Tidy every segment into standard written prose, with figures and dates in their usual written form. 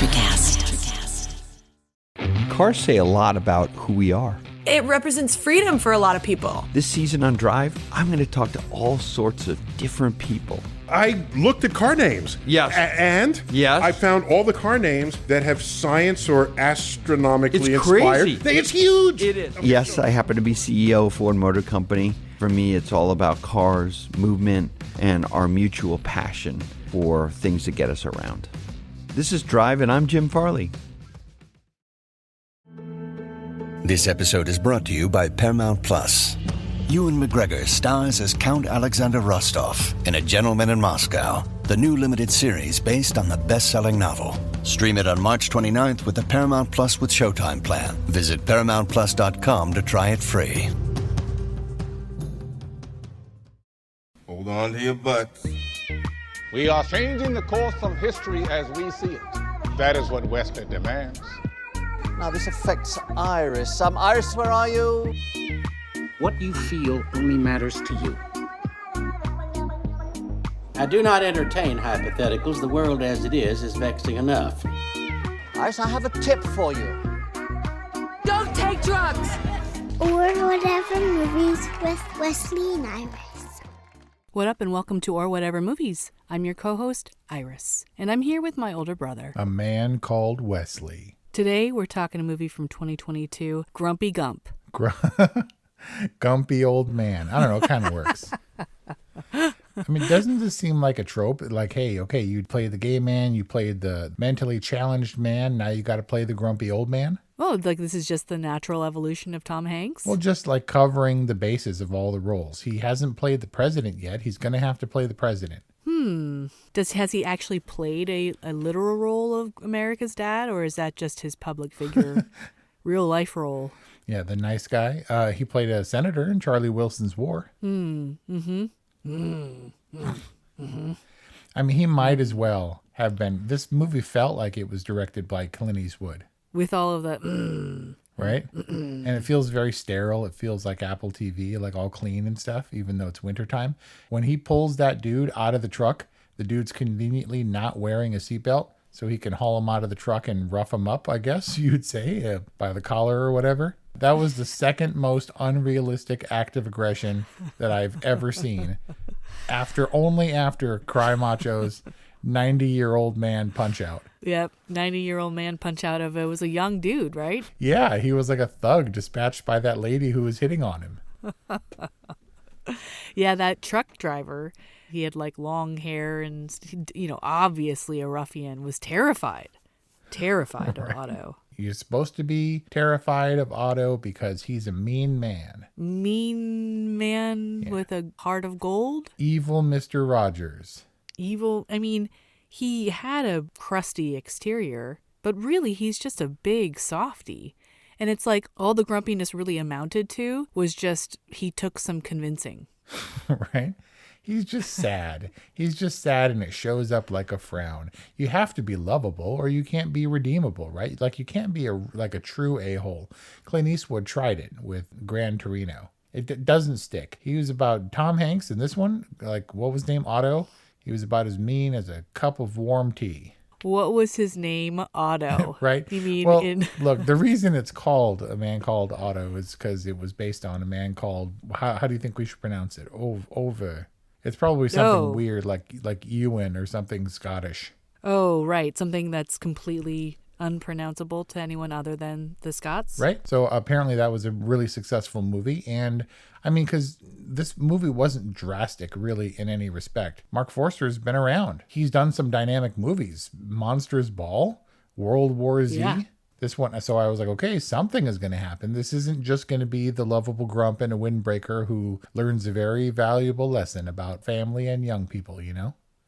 Electricast. Cars say a lot about who we are. It represents freedom for a lot of people. This season on Drive, I'm going to talk to all sorts of different people. I looked at car names. Yes. And yes. I found all the car names that have science or astronomically it's inspired. Crazy. It's huge. It is. Yes, I happen to be CEO of Ford Motor Company. For me, it's all about cars, movement, and our mutual passion for things that get us around. This is Drive, and I'm Jim Farley. This episode is brought to you by Paramount Plus. Ewan McGregor stars as Count Alexander Rostov in A Gentleman in Moscow, the new limited series based on the best-selling novel. Stream it on March 29th with the Paramount Plus with Showtime plan. Visit ParamountPlus.com to try it free. Hold on to your butts. We are changing the course of history as we see it. That is what Western demands. Now, this affects Iris. Iris, where are you? What you feel only matters to you. I do not entertain hypotheticals. The world as it is vexing enough. Iris, I have a tip for you. Don't take drugs! Or Whatever Movies with Wesley and Iris. What up and welcome to Or Whatever Movies. I'm your co-host, Iris, and I'm here with my older brother. A Man Called Wesley. Today we're talking a movie from 2022, Grumpy Gump. Gumpy old man. I don't know, it kind of works. I mean, doesn't this seem like a trope? Like, hey, okay, you played the gay man, you played the mentally challenged man, now you got to play the grumpy old man? Oh, like this is just the natural evolution of Tom Hanks? Well, just like covering the bases of all the roles. He hasn't played the president yet. He's going to have to play the president. Has he actually played a literal role of America's dad, or is that just his public figure, real life role? Yeah, the nice guy. He played a senator in Charlie Wilson's War. I mean, he might as well have been. This movie felt like it was directed by Clint Eastwood. With all of that. Right? And it feels very sterile. It feels like Apple TV, like all clean and stuff, even though it's wintertime. When he pulls that dude out of the truck, the dude's conveniently not wearing a seatbelt, so he can haul him out of the truck and rough him up, I guess you'd say, by the collar or whatever. That was the second most unrealistic act of aggression that I've ever seen. Only after Cry Macho's 90-year-old man punch out. Yep, 90-year-old man punch out of it was a young dude, right? Yeah, he was like a thug dispatched by that lady who was hitting on him. Yeah, that truck driver, he had like long hair and, obviously a ruffian, was terrified Right. of Otto. You're supposed to be terrified of Otto because he's a mean man. Mean man with a heart of gold? Evil Mr. Rogers. Evil, he had a crusty exterior, but really he's just a big softy. And it's like all the grumpiness really amounted to was just he took some convincing. Right? He's just sad. He's just sad, and it shows up like a frown. You have to be lovable or you can't be redeemable, right? Like you can't be a true a-hole. Clint Eastwood tried it with Gran Torino. It doesn't stick. He was about Tom Hanks in this one. Like, what was his name? Otto. He was about as mean as a cup of warm tea. What was his name? Otto. Right? You mean look, the reason it's called A Man Called Otto is because it was based on a man called, how do you think we should pronounce it? Over. It's probably something weird like Ewan or something Scottish. Oh, right. Something that's completely unpronounceable to anyone other than the Scots. Right. So apparently that was a really successful movie. And because this movie wasn't drastic really in any respect. Mark Forster's been around. He's done some dynamic movies. Monsters Ball, World War Z. Yeah. This one, so I was like, okay, something is going to happen. This isn't just going to be the lovable grump and a windbreaker who learns a very valuable lesson about family and young people,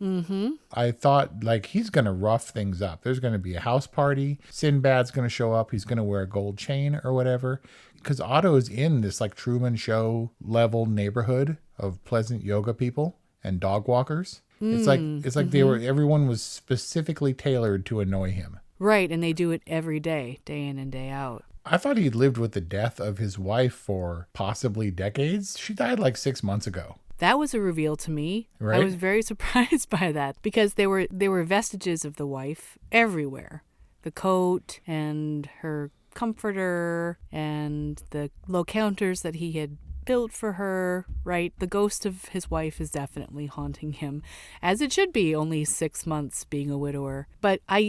Mm-hmm. I thought, he's going to rough things up. There's going to be a house party. Sinbad's going to show up. He's going to wear a gold chain or whatever. Because Otto's in this, Truman Show level neighborhood of pleasant yoga people and dog walkers. It's like everyone was specifically tailored to annoy him. Right, and they do it every day in and day out. I thought he'd lived with the death of his wife for possibly decades. She died 6 months ago. That was a reveal to me. Right? I was very surprised by that because there were vestiges of the wife everywhere. the coat and her comforter and the low counters that he had built for her, right? The ghost of his wife is definitely haunting him, as it should be, only 6 months being a widower. But I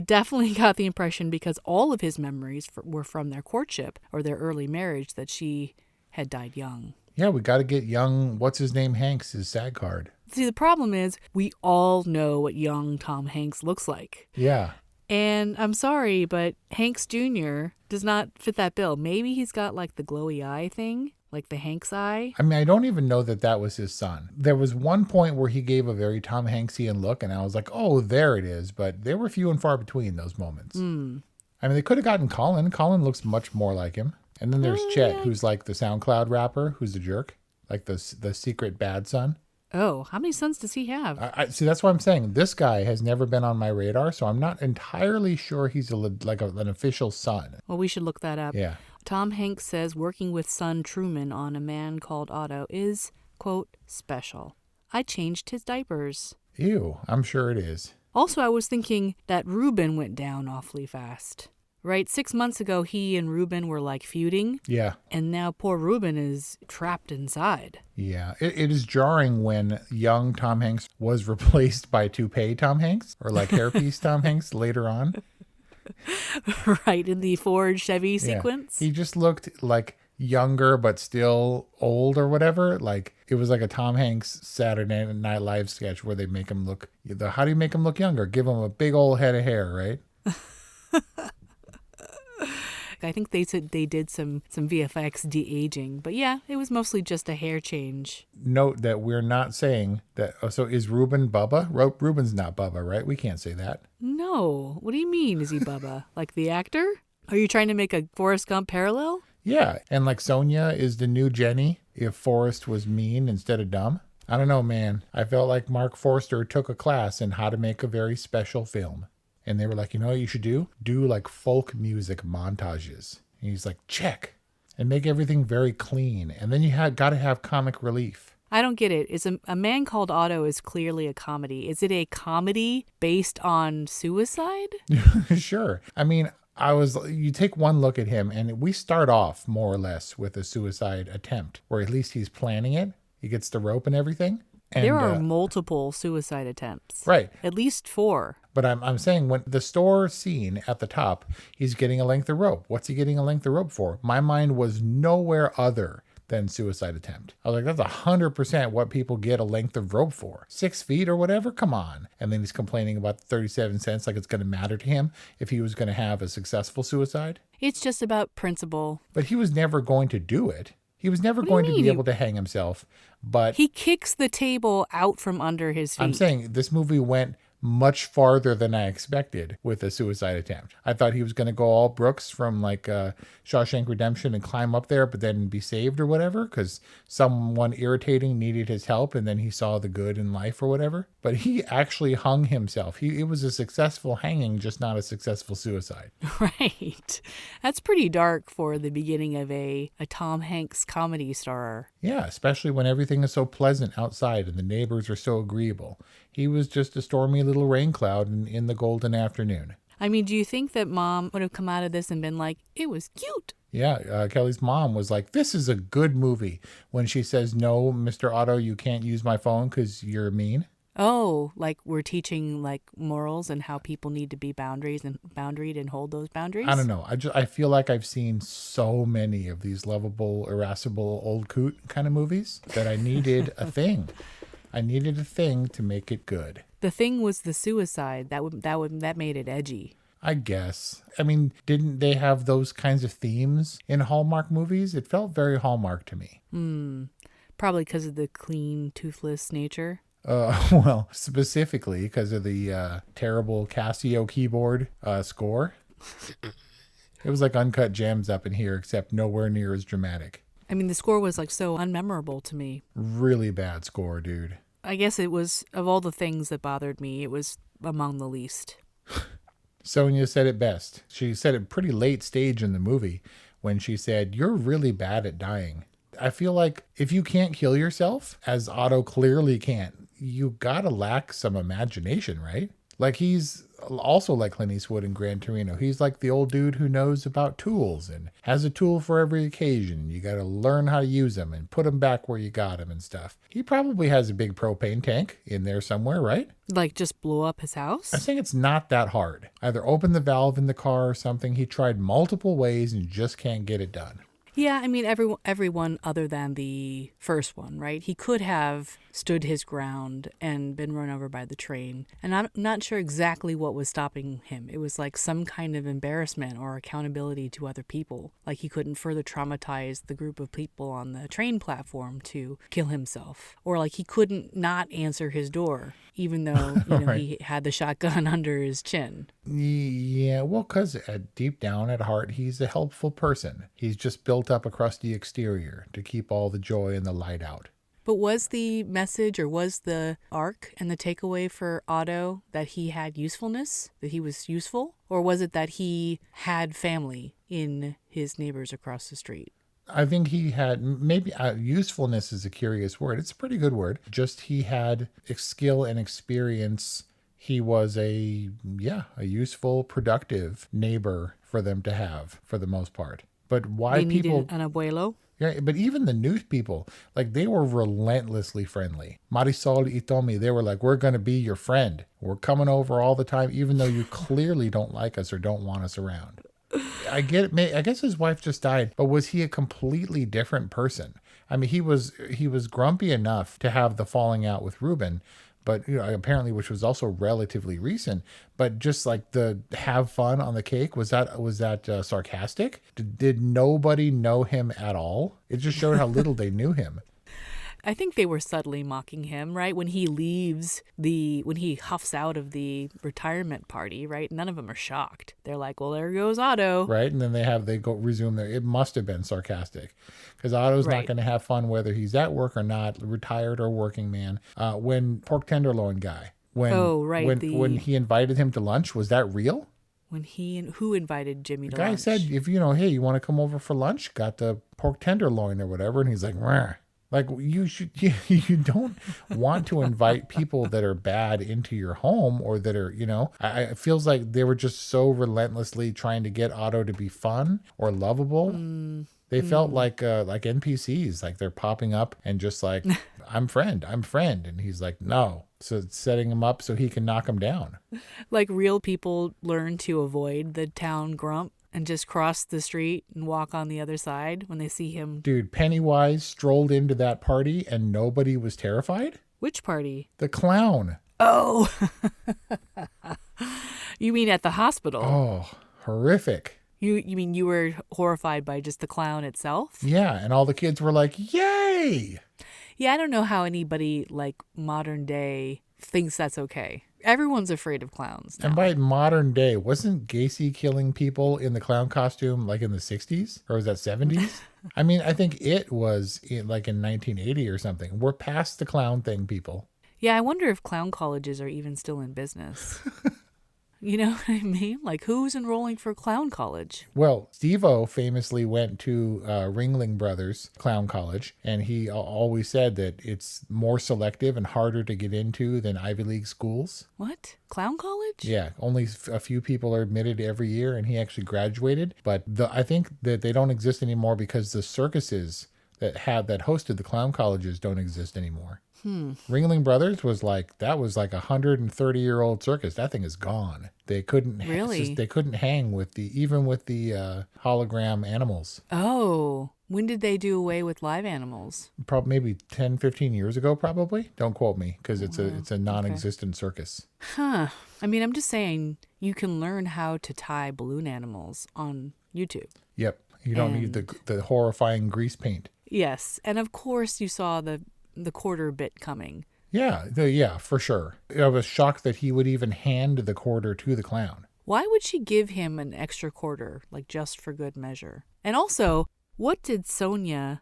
definitely got the impression, because all of his memories were from their courtship or their early marriage, that she had died young. Yeah, we got to get young, what's his name, Hanks, his SAG card. See, the problem is we all know what young Tom Hanks looks like. Yeah. And I'm sorry, but Hanks Jr. does not fit that bill. Maybe he's got like the glowy eye thing, like the Hanks eye. I mean, I don't even know that was his son. There was one point where he gave a very Tom Hanksian look, and I was like, oh, there it is. But they were few and far between, those moments. I mean, they could have gotten Colin. Colin looks much more like him. And then there's Chet, who's like the SoundCloud rapper, who's a jerk, like the secret bad son. Oh, how many sons does he have? I see, that's what I'm saying. This guy has never been on my radar, so I'm not entirely sure he's an official son. Well, we should look that up. Yeah. Tom Hanks says working with son Truman on A Man Called Otto is, quote, special. I changed his diapers. Ew, I'm sure it is. Also, I was thinking that Ruben went down awfully fast. Right? 6 months ago, he and Ruben were like feuding. Yeah. And now poor Ruben is trapped inside. Yeah. It is jarring when young Tom Hanks was replaced by toupee Tom Hanks, or like hairpiece Tom Hanks later on. Right, in the Ford Chevy sequence. He just looked like younger but still old or whatever. Like it was like a Tom Hanks Saturday Night Live sketch where they make him look, how do you make him look younger? Give him a big old head of hair, right? I think they said they did some VFX de-aging, but yeah, it was mostly just a hair change. Note that we're not saying that. So is Ruben Bubba? Ruben's not Bubba, right? We can't say that. No. What do you mean? Is he Bubba? Like the actor? Are you trying to make a Forrest Gump parallel? Yeah, and like Sonia is the new Jenny if Forrest was mean instead of dumb. I don't know, man. I felt like Mark Forster took a class in how to make a very special film. And they were like, you know what you should do? Do like folk music montages. And he's like, check. And make everything very clean. And then you got to have comic relief. I don't get it. A Man Called Otto is clearly a comedy. Is it a comedy based on suicide? Sure. I mean, you take one look at him and we start off more or less with a suicide attempt, or at least he's planning it. He gets the rope and everything. And, there are multiple suicide attempts. Right. At least 4. But I'm saying when the store scene at the top, he's getting a length of rope. What's he getting a length of rope for? My mind was nowhere other than suicide attempt. I was like, that's 100% what people get a length of rope for. 6 feet or whatever? Come on. And then he's complaining about 37 cents like it's going to matter to him if he was going to have a successful suicide. It's just about principle. But he was never going to do it. He was never going to be able to hang himself. But he kicks the table out from under his feet. I'm saying this movie went much farther than I expected with a suicide attempt. I thought he was going to go all Brooks from like Shawshank Redemption and climb up there, but then be saved or whatever, because someone irritating needed his help and then he saw the good in life or whatever. But he actually hung himself. It was a successful hanging, just not a successful suicide. Right. That's pretty dark for the beginning of a Tom Hanks comedy star. Yeah, especially when everything is so pleasant outside and the neighbors are so agreeable. He was just a stormy little rain cloud in the golden afternoon. I mean, do you think that Mom would have come out of this and been like, it was cute? Yeah, Kelly's mom was like, this is a good movie. When she says, no, Mr. Otto, you can't use my phone because you're mean. Oh, like we're teaching like morals and how people need to be boundaried and hold those boundaries? I don't know. I feel like I've seen so many of these lovable, irascible, old coot kind of movies that I needed a thing. I needed a thing to make it good. The thing was the suicide. That made it edgy. I guess. I mean, didn't they have those kinds of themes in Hallmark movies? It felt very Hallmark to me. Probably because of the clean, toothless nature. Well, specifically because of the terrible Casio keyboard score. It was like Uncut Gems up in here, except nowhere near as dramatic. I mean, the score was like so unmemorable to me. Really bad score, dude. I guess it was, of all the things that bothered me, it was among the least. Sonia said it best. She said it pretty late stage in the movie when she said, you're really bad at dying. I feel like if you can't kill yourself, as Otto clearly can't, you gotta lack some imagination, right? Like he's also like Clint Eastwood in Gran Torino. He's like the old dude who knows about tools and has a tool for every occasion. You got to learn how to use them and put them back where you got them and stuff. He probably has a big propane tank in there somewhere, right? Like just blew up his house? I think it's not that hard. Either open the valve in the car or something. He tried multiple ways and just can't get it done. Yeah, I mean, everyone other than the first one, right? He could have stood his ground and been run over by the train. And I'm not sure exactly what was stopping him. It was like some kind of embarrassment or accountability to other people. Like he couldn't further traumatize the group of people on the train platform to kill himself. Or like he couldn't not answer his door, even though Right. he had the shotgun under his chin. Yeah, well, because deep down at heart, he's a helpful person. He's just built up a crusty exterior to keep all the joy and the light out. But was the message or was the arc and the takeaway for Otto that he had usefulness, that he was useful? Or was it that he had family in his neighbors across the street? I think he had maybe usefulness is a curious word. It's a pretty good word. Just he had skill and experience. He was a useful, productive neighbor for them to have for the most part. But why They needed people... an abuelo? Yeah, but even the news people, like they were relentlessly friendly. Marisol y Tommy, they were like, we're going to be your friend. We're coming over all the time, even though you clearly don't like us or don't want us around. I get it. I guess his wife just died, but was he a completely different person? I mean, he was grumpy enough to have the falling out with Ruben, but apparently, which was also relatively recent. But just like the have fun on the cake, was that sarcastic? Did nobody know him at all? It just showed how little they knew him. I think they were subtly mocking him, right? When he leaves when he huffs out of the retirement party, right? None of them are shocked. They're like, well, there goes Otto. Right. And then they go resume their, it must have been sarcastic because Otto's not going to have fun whether he's at work or not, retired or working man. When pork tenderloin guy, when he invited him to lunch, was that real? Who invited Jimmy to the guy lunch? said, if hey, you want to come over for lunch? Got the pork tenderloin or whatever. And he's like, Rah. Like you don't want to invite people that are bad into your home or that are, it feels like they were just so relentlessly trying to get Otto to be fun or lovable. They felt like NPCs, like they're popping up and just like, I'm friend. And he's like, no. So it's setting him up so he can knock him down. Like real people learn to avoid the town grump and just cross the street and walk on the other side when they see him. Dude, Pennywise strolled into that party and nobody was terrified? Which party? The clown. Oh. You mean at the hospital? Oh, horrific. You mean you were horrified by just the clown itself? Yeah, and all the kids were like, yay! Yeah, I don't know how anybody like modern day thinks that's okay. Everyone's afraid of clowns now. And by modern day, wasn't Gacy killing people in the clown costume like in the 60s? Or was that 70s? I mean, I think it was like in 1980 or something. We're past the clown thing, people. Yeah, I wonder if clown colleges are even still in business. You know what I mean? Like, who's enrolling for clown college? Well, Steve-O famously went to Ringling Brothers Clown College, and he always said that it's more selective and harder to get into than Ivy League schools. What? Clown college? Yeah, only a few people are admitted every year, and he actually graduated. But I think that they don't exist anymore because the circuses that hosted the clown colleges don't exist anymore. Ringling Brothers was like a 130-year-old circus. That thing is gone. They couldn't they couldn't hang even with the hologram animals. Oh, when did they do away with live animals? Probably maybe 10, 15 years ago, probably. Don't quote me because it's a non-existent circus. Huh. I mean, I'm just saying you can learn how to tie balloon animals on YouTube. Yep. You don't need the horrifying grease paint. Yes. And of course you saw the quarter bit coming. Yeah, for sure. I was shocked that he would even hand the quarter to the clown. Why would she give him an extra quarter, like just for good measure? And also, what did Sonia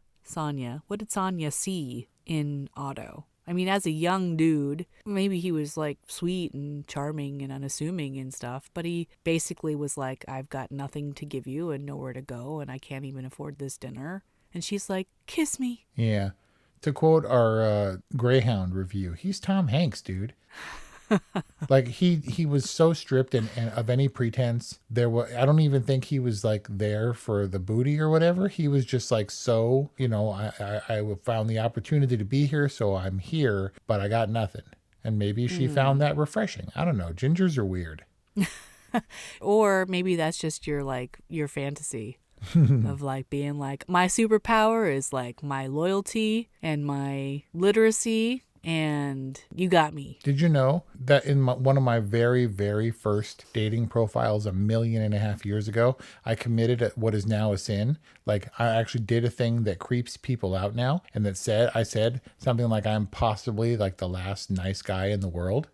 see in Otto? I mean, as a young dude, maybe he was like sweet and charming and unassuming and stuff, but he basically was like, I've got nothing to give you and nowhere to go, and I can't even afford this dinner. And she's like, kiss me. Yeah. To quote our Greyhound review, he's Tom Hanks, dude. Like he was so stripped and of any pretense. I don't even think he was like there for the booty or whatever. He was just like, so, I found the opportunity to be here, so I'm here, but I got nothing. And maybe she found that refreshing. I don't know. Gingers are weird. Or maybe that's just your fantasy of like being like, my superpower is like my loyalty and my literacy, and you got me. Did you know that in one of my very, very first dating profiles 1.5 million years ago, I committed what is now a sin? Like, I actually did a thing that creeps people out now, and I said something like, I'm possibly like the last nice guy in the world.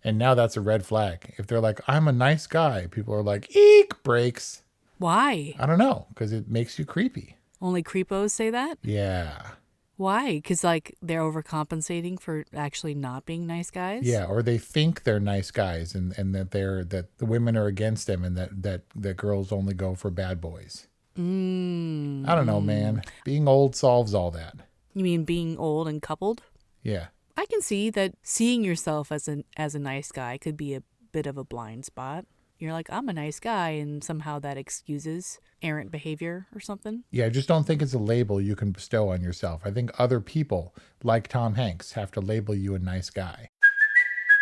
And now that's a red flag. If they're like, I'm a nice guy, people are like, eek, breaks. Why? I don't know, because it makes you creepy. Only creepos say that? Yeah. Why? Because like they're overcompensating for actually not being nice guys? Yeah, or they think they're nice guys and that the women are against them and that girls only go for bad boys. I don't know, man. Being old solves all that. You mean being old and coupled? Yeah. I can see that seeing yourself as a nice guy could be a bit of a blind spot. You're like, I'm a nice guy, and somehow that excuses errant behavior or something. Yeah, I just don't think it's a label you can bestow on yourself. I think other people, like Tom Hanks, have to label you a nice guy.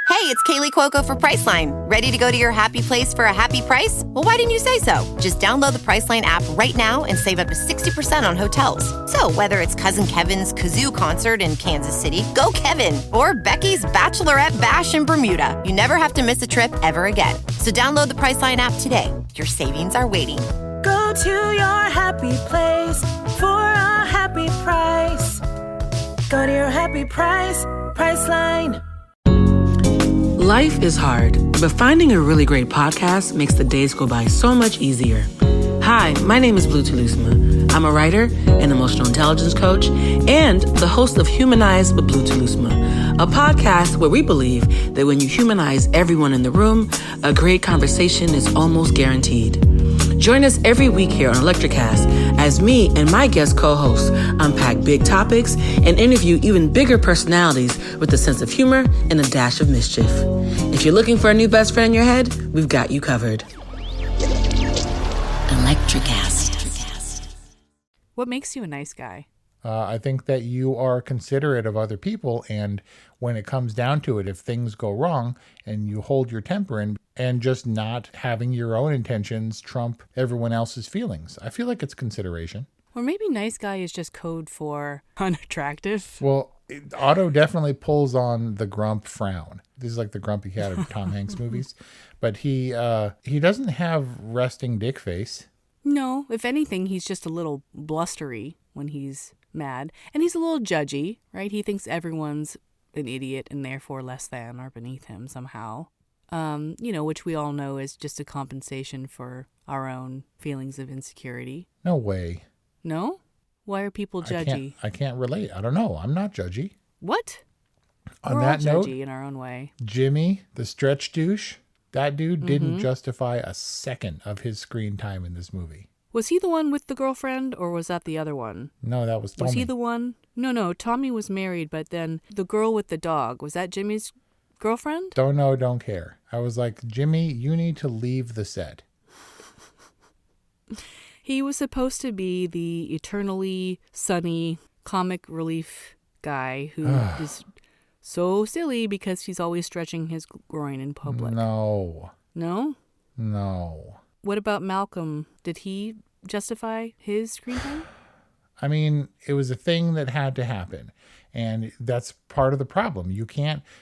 Hey, it's Kaylee Cuoco for Priceline. Ready to go to your happy place for a happy price? Well, why didn't you say so? Just download the Priceline app right now and save up to 60% on hotels. So whether it's Cousin Kevin's Kazoo Concert in Kansas City, go Kevin, or Becky's Bachelorette Bash in Bermuda, you never have to miss a trip ever again. So download the Priceline app today. Your savings are waiting. Go to your happy place for a happy price. Go to your happy price, Priceline. Life is hard, but finding a really great podcast makes the days go by so much easier. Hi, my name is Blue Telusma. I'm a writer, an emotional intelligence coach, and the host of Humanize with Blue Telusma, a podcast where we believe that when you humanize everyone in the room, a great conversation is almost guaranteed. Join us every week here on Electricast as me and my guest co-hosts unpack big topics and interview even bigger personalities with a sense of humor and a dash of mischief. If you're looking for a new best friend in your head, we've got you covered. Electricast. What makes you a nice guy? I think that you are considerate of other people, and when it comes down to it, if things go wrong and you hold your temper and just not having your own intentions trump everyone else's feelings, I feel like it's consideration. Or maybe nice guy is just code for unattractive. Well, Otto definitely pulls on the grump frown. This is like the grumpy cat of Tom Hanks movies, but he doesn't have resting dick face. No, if anything, he's just a little blustery when he's mad. And he's a little judgy, right? He thinks everyone's an idiot and therefore less than or beneath him somehow. Which we all know is just a compensation for our own feelings of insecurity. No way. No? Why are people judgy? I can't relate. I don't know. I'm not judgy. What? On We're that all note, judgy in our own way. Jimmy, the stretch douche, that dude didn't justify a second of his screen time in this movie. Was he the one with the girlfriend, or was that the other one? No, that was Tommy. Was he the one? No, Tommy was married, but then the girl with the dog, was that Jimmy's girlfriend? Don't know, don't care. I was like, Jimmy, you need to leave the set. He was supposed to be the eternally sunny comic relief guy who is so silly because he's always stretching his groin in public. No. No? No. What about Malcolm? Did he justify his screen time? I mean, it was a thing that had to happen. And that's part of the problem.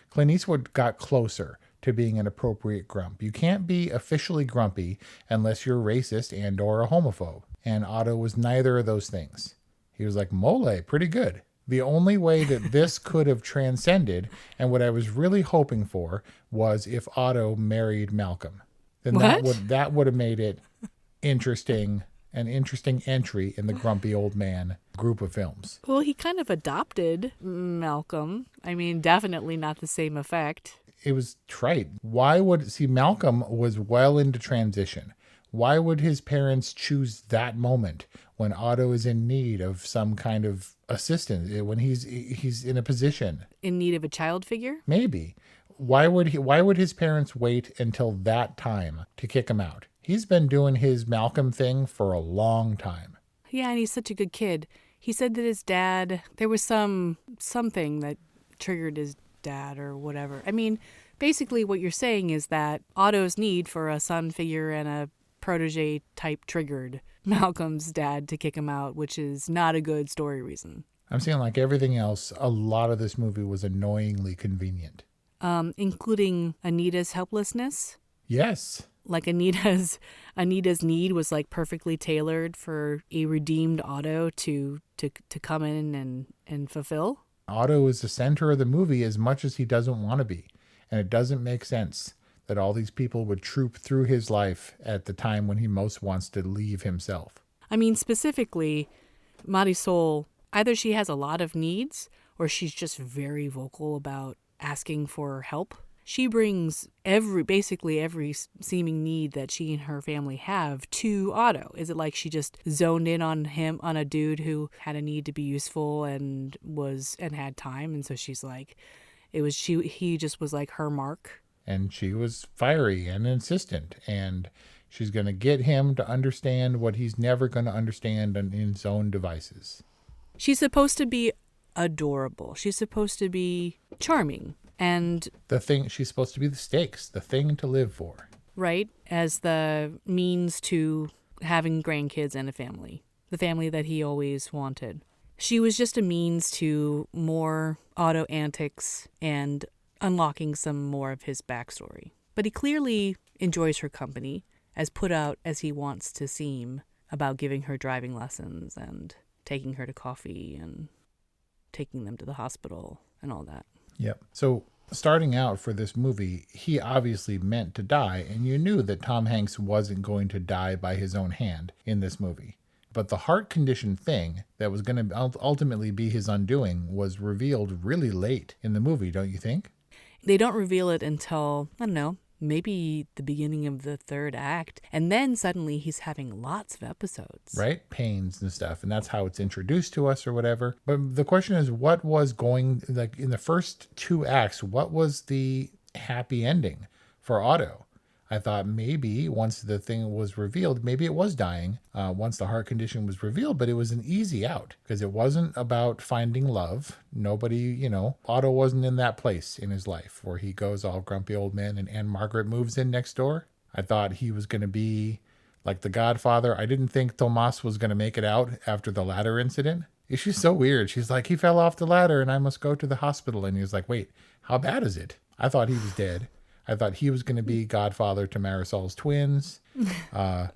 Clint Eastwood got closer to being an appropriate grump. You can't be officially grumpy unless you're racist and or a homophobe. And Otto was neither of those things. He was like, mole, pretty good. The only way that this could have transcended, and what I was really hoping for, was if Otto married Malcolm. Then that would have made it interesting, an interesting entry in the grumpy old man group of films. Well, he kind of adopted Malcolm. I mean, definitely not the same effect. It was trite. Malcolm was well into transition. Why would his parents choose that moment when Otto is in need of some kind of assistance, when he's in a position? In need of a child figure? Maybe. why would his parents wait until that time to kick him out? He's been doing his Malcolm thing for a long time. Yeah, and he's such a good kid. He said that his dad, there was something that triggered his dad or whatever. I mean, basically what you're saying is that Otto's need for a son figure and a protege type triggered Malcolm's dad to kick him out, which is not a good story reason. I'm saying, like everything else, a lot of this movie was annoyingly convenient. Including Anita's helplessness. Yes. Like Anita's need was like perfectly tailored for a redeemed Otto to come in and fulfill. Otto is the center of the movie as much as he doesn't want to be. And it doesn't make sense that all these people would troop through his life at the time when he most wants to leave himself. I mean, specifically, Marisol, either she has a lot of needs or she's just very vocal about asking for help. She brings basically every seeming need that she and her family have to Otto. Is it like she just zoned in on him, on a dude who had a need to be useful and had time, and so she's like, he just was like her mark. And she was fiery and insistent, and she's going to get him to understand what he's never going to understand in his own devices. She's supposed to be adorable. She's supposed to be charming. And she's supposed to be the stakes, the thing to live for. Right, as the means to having grandkids and a family, the family that he always wanted. She was just a means to more Otto antics and unlocking some more of his backstory. But he clearly enjoys her company, as put out as he wants to seem, about giving her driving lessons and taking her to coffee and taking them to the hospital and all that. Yep. So starting out for this movie, he obviously meant to die, and you knew that Tom Hanks wasn't going to die by his own hand in this movie. But the heart condition thing that was going to ultimately be his undoing was revealed really late in the movie, don't you think? They don't reveal it until, I don't know, maybe the beginning of the third act. And then suddenly he's having lots of episodes. Right? Pains and stuff. And that's how it's introduced to us or whatever. But the question is, what was going, like in the first two acts, what was the happy ending for Otto? I thought maybe once the thing was revealed, maybe it was dying once the heart condition was revealed, but it was an easy out because it wasn't about finding love. Nobody, Otto wasn't in that place in his life where he goes all grumpy old man and Anne Margaret moves in next door. I thought he was going to be like the Godfather. I didn't think Tomas was going to make it out after the ladder incident. She's so weird. She's like, he fell off the ladder and I must go to the hospital. And he was like, wait, how bad is it? I thought he was dead. I thought he was going to be godfather to Marisol's twins. I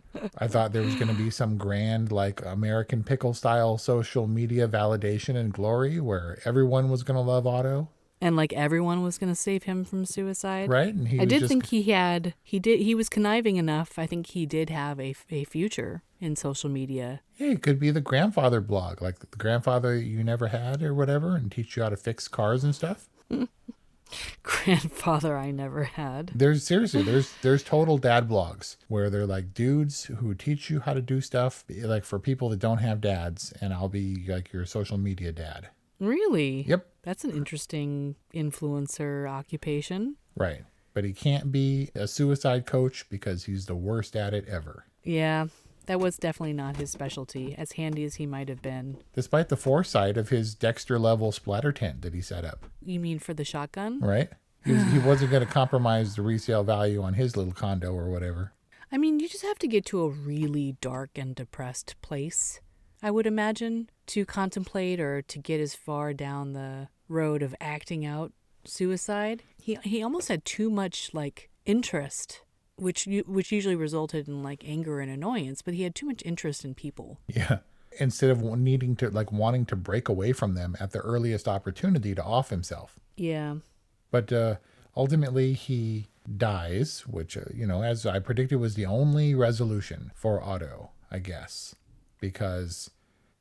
thought there was going to be some grand, like American Pickle style social media validation and glory where everyone was going to love Otto. And like everyone was going to save him from suicide. Right. And I did think he was conniving enough. I think he did have a future in social media. Yeah, it could be the grandfather blog, like the grandfather you never had or whatever, and teach you how to fix cars and stuff. Grandfather I never had. There's total dad blogs where they're like dudes who teach you how to do stuff like for people that don't have dads, and I'll be like your social media dad. Really? Yep. That's an interesting influencer occupation. Right. But he can't be a suicide coach because he's the worst at it ever. Yeah. That was definitely not his specialty, as handy as he might have been. Despite the foresight of his Dexter-level splatter tent that he set up. You mean for the shotgun? Right. He wasn't going to compromise the resale value on his little condo or whatever. I mean, you just have to get to a really dark and depressed place, I would imagine, to contemplate or to get as far down the road of acting out suicide. He almost had too much, interest, which usually resulted in anger and annoyance, but he had too much interest in people. Yeah. Instead of wanting to break away from them at the earliest opportunity to off himself. Yeah. But ultimately he dies, which, as I predicted, was the only resolution for Otto, I guess. Because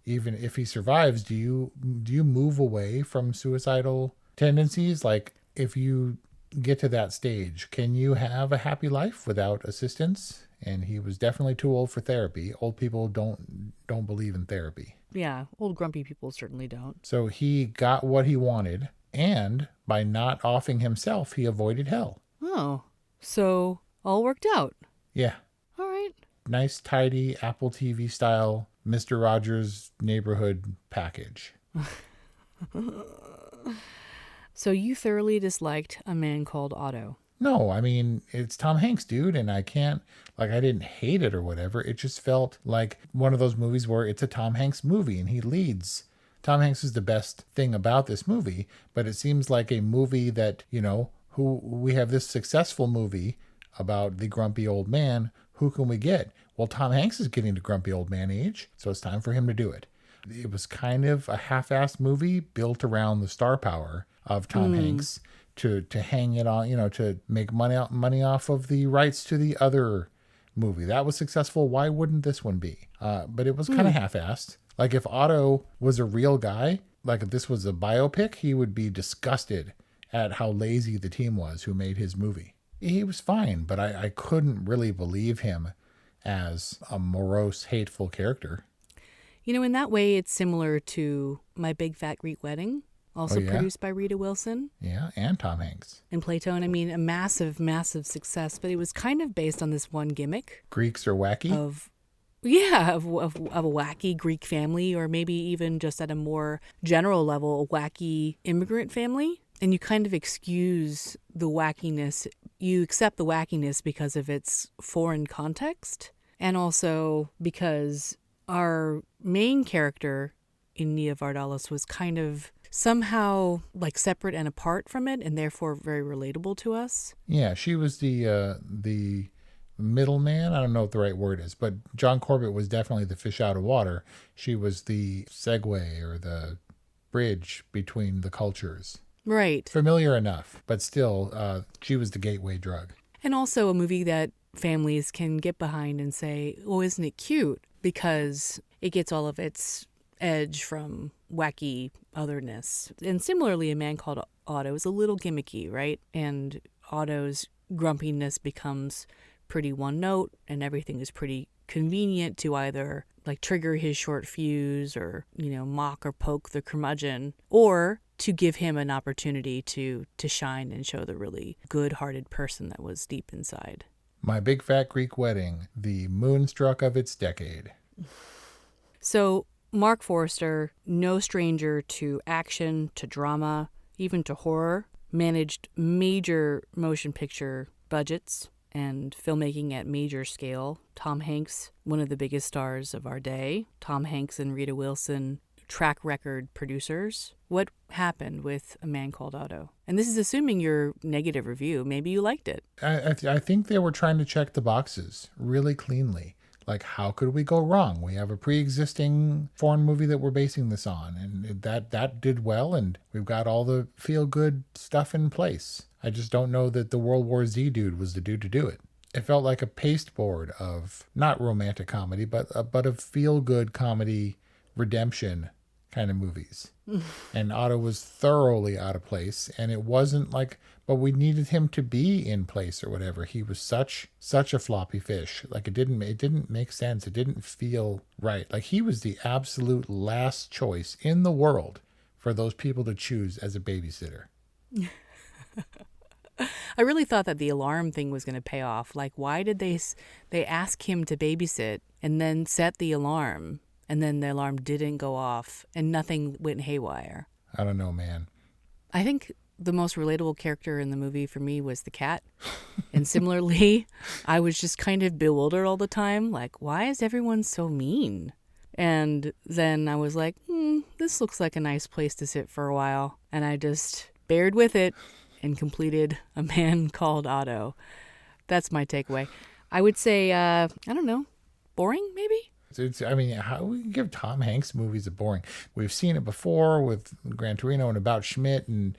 even if he survives, do you move away from suicidal tendencies? Like if you get to that stage, can you have a happy life without assistance? And he was definitely too old for therapy. Old people don't believe in therapy. Yeah, old grumpy people certainly don't. So he got what he wanted, and by not offing himself, he avoided hell. Oh, so all worked out. Yeah. All right. Nice, tidy Apple TV style Mr. Rogers neighborhood package. So you thoroughly disliked A Man Called Otto. No, I mean, it's Tom Hanks, dude, and I didn't hate it or whatever. It just felt like one of those movies where it's a Tom Hanks movie and he leads. Tom Hanks is the best thing about this movie, but it seems like a movie that, we have this successful movie about the grumpy old man. Who can we get? Well, Tom Hanks is getting to grumpy old man age, so it's time for him to do it. It was kind of a half-assed movie built around the star power of Tom Hanks to hang it on, to make money off of the rights to the other movie. That was successful. Why wouldn't this one be? But it was kind of half-assed. Like if Otto was a real guy, like if this was a biopic, he would be disgusted at how lazy the team was who made his movie. He was fine, but I couldn't really believe him as a morose, hateful character. In that way, it's similar to My Big Fat Greek Wedding, also produced by Rita Wilson. Yeah, and Tom Hanks. And Plato, and a massive, massive success, but it was kind of based on this one gimmick. Greeks are wacky? Of a wacky Greek family, or maybe even just at a more general level, a wacky immigrant family. And you kind of excuse the wackiness. You accept the wackiness because of its foreign context, and also because our main character in Nia Vardalos was kind of somehow like separate and apart from it, and therefore very relatable to us. Yeah, she was the middleman. I don't know what the right word is, but John Corbett was definitely the fish out of water. She was the segue or the bridge between the cultures. Right. Familiar enough, but still, she was the gateway drug. And also a movie that families can get behind and say, oh, isn't it cute? Because it gets all of its edge from wacky otherness. And similarly, A Man Called Otto is a little gimmicky, right? And Otto's grumpiness becomes pretty one note, and everything is pretty convenient to either like trigger his short fuse or, mock or poke the curmudgeon, or to give him an opportunity to shine and show the really good-hearted person that was deep inside. My Big Fat Greek Wedding, the moonstruck of its decade. So Mark Forster, no stranger to action, to drama, even to horror, managed major motion picture budgets and filmmaking at major scale. Tom Hanks, one of the biggest stars of our day. Tom Hanks and Rita Wilson, track record producers. What happened with A Man Called Otto? And this is assuming your negative review. Maybe you liked it. I think they were trying to check the boxes really cleanly. Like, how could we go wrong? We have a pre-existing foreign movie that we're basing this on, and that did well, and we've got all the feel-good stuff in place. I just don't know that the World War Z dude was the dude to do it. It felt like a pasteboard of, not romantic comedy, but of feel-good comedy redemption kind of movies. And Otto was thoroughly out of place, and it wasn't like, but we needed him to be in place or whatever. He was such a floppy fish. Like it didn't make sense. It didn't feel right. Like he was the absolute last choice in the world for those people to choose as a babysitter. I really thought that the alarm thing was going to pay off. Like, why did they ask him to babysit and then set the alarm? And then the alarm didn't go off and nothing went haywire. I don't know, man. I think the most relatable character in the movie for me was the cat. And similarly, I was just kind of bewildered all the time. Like, why is everyone so mean? And then I was like, this looks like a nice place to sit for a while. And I just bared with it and completed A Man Called Otto. That's my takeaway. I would say, I don't know, boring maybe? How we can give Tom Hanks movies a boring? We've seen it before with Gran Torino and About Schmidt and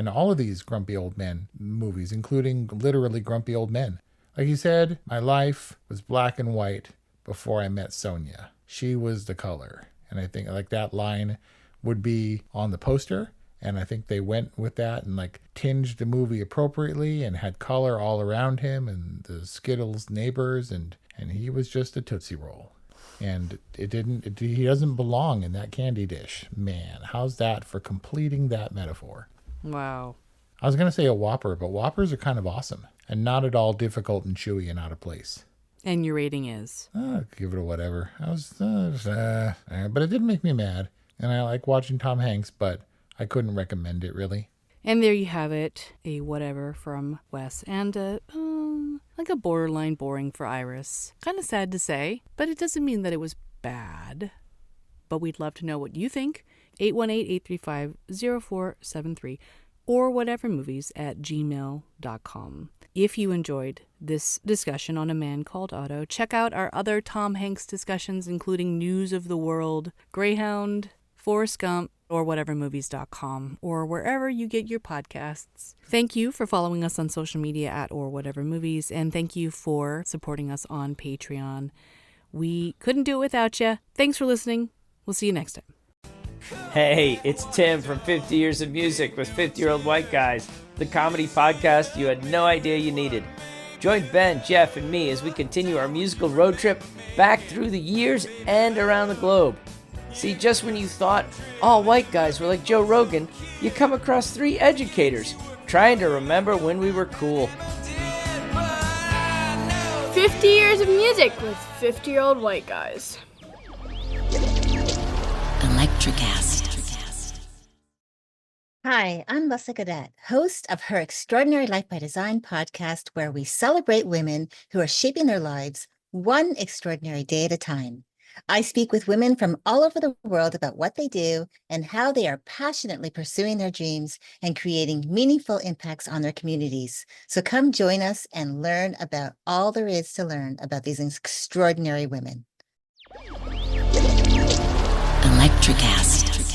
all of these grumpy old men movies, including literally grumpy old men. Like he said, my life was black and white before I met Sonia. She was the color. And I think like that line would be on the poster. And I think they went with that and like tinged the movie appropriately and had color all around him and the Skittles neighbors and he was just a Tootsie Roll. And he doesn't belong in that candy dish. Man, how's that for completing that metaphor? Wow. I was going to say a Whopper, but Whoppers are kind of awesome and not at all difficult and chewy and out of place. And your rating is? Give it a whatever. But it didn't make me mad. And I like watching Tom Hanks, but I couldn't recommend it really. And there you have it, a whatever from Wes, and like a borderline boring for Iris. Kind of sad to say, but it doesn't mean that it was bad. But we'd love to know what you think. 818-835-0473 or whatevermovies@gmail.com. If you enjoyed this discussion on A Man Called Otto, check out our other Tom Hanks discussions, including News of the World, Greyhound, Forrest Gump, or whatevermovies.com, or wherever you get your podcasts. Thank you for following us on social media at Or Whatever Movies, and thank you for supporting us on Patreon. We couldn't do it without you. Thanks for listening. We'll see you next time. Hey, it's Tim from 50 Years of Music with 50-Year-Old White Guys, the comedy podcast you had no idea you needed. Join Ben, Jeff, and me as we continue our musical road trip back through the years and around the globe. See, just when you thought all white guys were like Joe Rogan, you come across 3 educators trying to remember when we were cool. 50 Years of Music with 50-Year-Old White Guys. Electricast. Hi, I'm Lessa Cadet, host of Her Extraordinary Life by Design podcast, where we celebrate women who are shaping their lives one extraordinary day at a time. I speak with women from all over the world about what they do and how they are passionately pursuing their dreams and creating meaningful impacts on their communities. So come join us and learn about all there is to learn about these extraordinary women. Electricast.